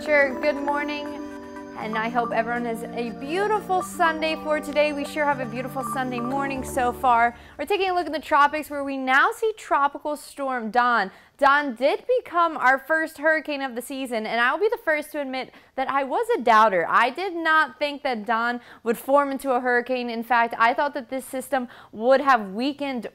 Sure, good morning, and I hope everyone has a beautiful Sunday for today. We sure have a beautiful Sunday morning so far. We're taking a look at the tropics where we now see Tropical Storm Don. Don did become our first hurricane of the season, and I'll be the first to admit that I was a doubter. I did not think that Don would form into a hurricane. In fact, I thought that this system would have weakened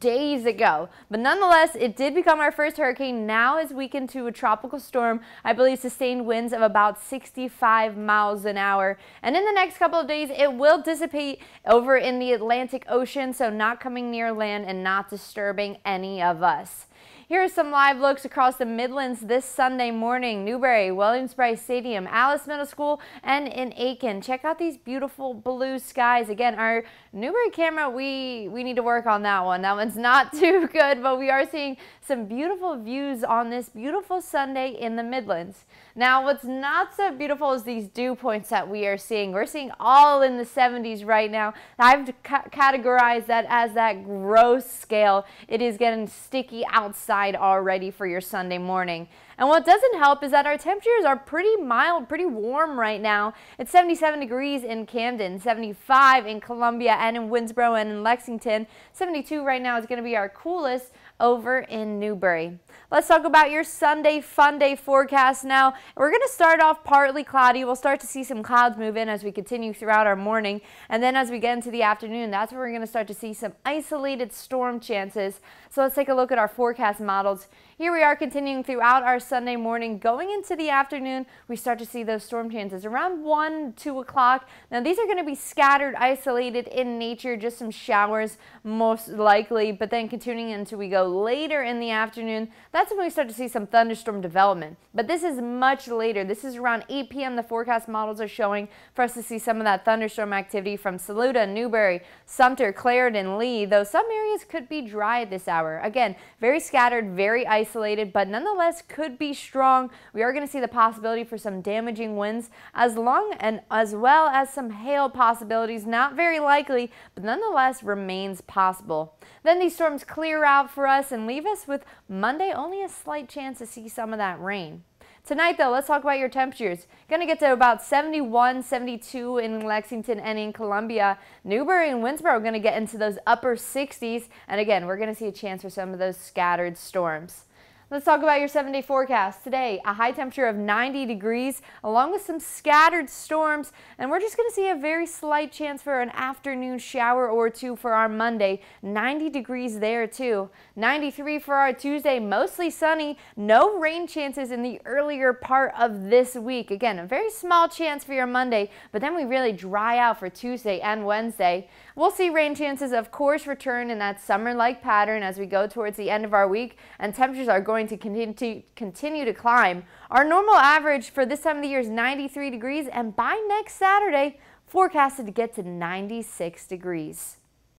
days ago, but nonetheless it did become our first hurricane. Now is weakened to a tropical storm. I believe sustained winds of about 65 miles an hour, and in the next couple of days it will dissipate over in the Atlantic Ocean, so not coming near land and not disturbing any of us. Here are some live looks across the Midlands this Sunday morning. Newbury, Williams-Brice Stadium, Alice Middle School, and in Aiken. Check out these beautiful blue skies. Again, our Newbury camera, we need to work on that one. That one's not too good, but we are seeing some beautiful views on this beautiful Sunday in the Midlands. Now, what's not so beautiful is these dew points that we are seeing. We're seeing all in the 70s right now. I've categorized that as that gross scale. It is getting sticky outside already for your Sunday morning. And what doesn't help is that our temperatures are pretty mild, pretty warm right now. It's 77 degrees in Camden, 75 in Columbia and in Winnsboro and in Lexington. 72 right now is going to be our coolest over in Newbury. Let's talk about your Sunday fun day forecast now. We're going to start off partly cloudy. We'll start to see some clouds move in as we continue throughout our morning. And then as we get into the afternoon, that's where we're going to start to see some isolated storm chances. So let's take a look at our forecast models. Here we are continuing throughout our Sunday morning. Going into the afternoon, we start to see those storm chances around 1, 2 o'clock. Now these are going to be scattered, isolated in nature, just some showers most likely, but then continuing until we go later in the afternoon, that's when we start to see some thunderstorm development. But this is much later. This is around 8 p.m. the forecast models are showing for us to see some of that thunderstorm activity from Saluda, Newbury, Sumter, Clarendon, Lee, though some areas could be dry at this hour. Again, very scattered, very isolated, but nonetheless could be strong. We are going to see the possibility for some damaging winds as well as some hail possibilities. Not very likely, but nonetheless remains possible. Then these storms clear out for us and leave us with Monday only a slight chance to see some of that rain. Tonight, though, let's talk about your temperatures. Going to get to about 71, 72 in Lexington and in Columbia. Newbury and Winnsboro are going to get into those upper 60s. And again, we're going to see a chance for some of those scattered storms. Let's talk about your 7-day forecast. Today, a high temperature of 90 degrees along with some scattered storms, and we're just going to see a very slight chance for an afternoon shower or two for our Monday. 90 degrees there too. 93 for our Tuesday, mostly sunny. No rain chances in the earlier part of this week. Again, a very small chance for your Monday, but then we really dry out for Tuesday and Wednesday. We'll see rain chances, of course, return in that summer-like pattern as we go towards the end of our week, and temperatures are going to continue to climb. Our normal average for this time of the year is 93 degrees, and by next Saturday, forecasted to get to 96 degrees.